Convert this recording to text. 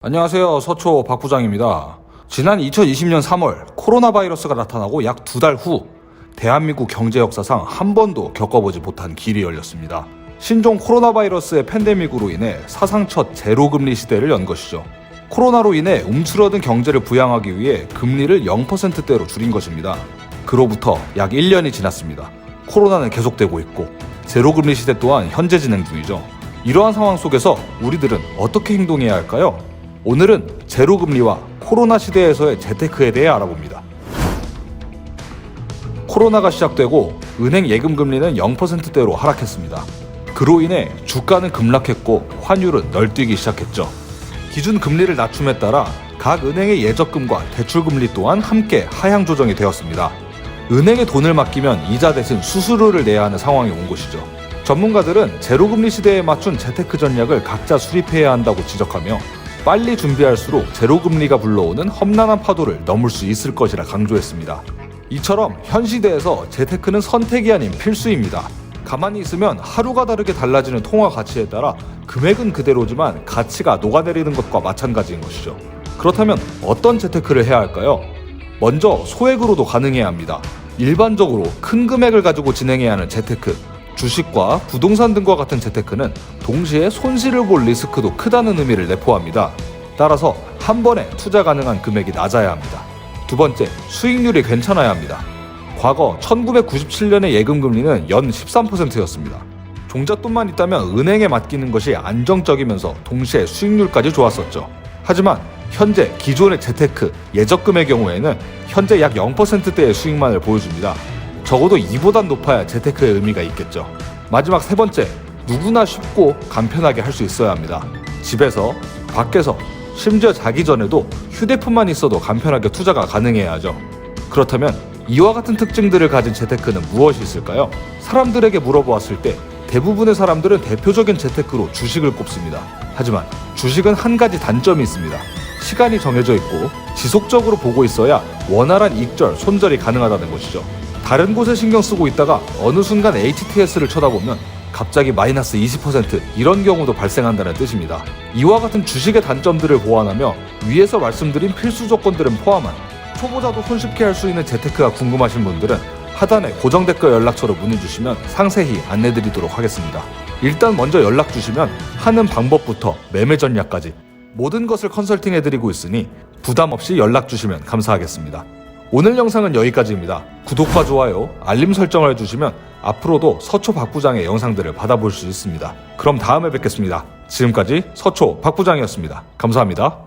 안녕하세요. 서초 박 부장입니다. 지난 2020년 3월 코로나 바이러스가 나타나고 약 2달 후 대한민국 경제 역사상 한 번도 겪어보지 못한 길이 열렸습니다. 신종 코로나 바이러스의 팬데믹으로 인해 사상 첫 제로금리 시대를 연 것이죠. 코로나로 인해 움츠러든 경제를 부양하기 위해 금리를 0%대로 줄인 것입니다. 그로부터 약 1년이 지났습니다. 코로나는 계속되고 있고 제로금리 시대 또한 현재 진행 중이죠. 이러한 상황 속에서 우리들은 어떻게 행동해야 할까요? 오늘은 제로금리와 코로나 시대에서의 재테크에 대해 알아봅니다. 코로나가 시작되고 은행 예금금리는 0%대로 하락했습니다. 그로 인해 주가는 급락했고 환율은 널뛰기 시작했죠. 기준금리를 낮춤에 따라 각 은행의 예적금과 대출금리 또한 함께 하향 조정이 되었습니다. 은행에 돈을 맡기면 이자 대신 수수료를 내야 하는 상황이 온 것이죠. 전문가들은 제로금리 시대에 맞춘 재테크 전략을 각자 수립해야 한다고 지적하며 빨리 준비할수록 제로금리가 불러오는 험난한 파도를 넘을 수 있을 것이라 강조했습니다. 이처럼 현 시대에서 재테크는 선택이 아닌 필수입니다. 가만히 있으면 하루가 다르게 달라지는 통화 가치에 따라 금액은 그대로지만 가치가 녹아내리는 것과 마찬가지인 것이죠. 그렇다면 어떤 재테크를 해야 할까요? 먼저 소액으로도 가능해야 합니다. 일반적으로 큰 금액을 가지고 진행해야 하는 재테크, 주식과 부동산 등과 같은 재테크는 동시에 손실을 볼 리스크도 크다는 의미를 내포합니다. 따라서 한 번에 투자 가능한 금액이 낮아야 합니다. 두 번째, 수익률이 괜찮아야 합니다. 과거 1997년의 예금금리는 연 13%였습니다. 종잣돈만 있다면 은행에 맡기는 것이 안정적이면서 동시에 수익률까지 좋았었죠. 하지만 현재 기존의 재테크, 예적금의 경우에는 현재 약 0%대의 수익만을 보여줍니다. 적어도 이보단 높아야 재테크의 의미가 있겠죠. 마지막 세 번째, 누구나 쉽고 간편하게 할 수 있어야 합니다. 집에서, 밖에서, 심지어 자기 전에도 휴대폰만 있어도 간편하게 투자가 가능해야 하죠. 그렇다면 이와 같은 특징들을 가진 재테크는 무엇이 있을까요? 사람들에게 물어보았을 때 대부분의 사람들은 대표적인 재테크로 주식을 꼽습니다. 하지만 주식은 한 가지 단점이 있습니다. 시간이 정해져 있고 지속적으로 보고 있어야 원활한 익절, 손절이 가능하다는 것이죠. 다른 곳에 신경 쓰고 있다가 어느 순간 HTS를 쳐다보면 갑자기 마이너스 20% 이런 경우도 발생한다는 뜻입니다. 이와 같은 주식의 단점들을 보완하며 위에서 말씀드린 필수 조건들은 포함한 초보자도 손쉽게 할 수 있는 재테크가 궁금하신 분들은 하단에 고정 댓글 연락처로 문의 주시면 상세히 안내드리도록 하겠습니다. 일단 먼저 연락 주시면 하는 방법부터 매매 전략까지 모든 것을 컨설팅해드리고 있으니 부담 없이 연락 주시면 감사하겠습니다. 오늘 영상은 여기까지입니다. 구독과 좋아요, 알림 설정을 해주시면 앞으로도 서초 박 부장의 영상들을 받아볼 수 있습니다. 그럼 다음에 뵙겠습니다. 지금까지 서초 박 부장이었습니다. 감사합니다.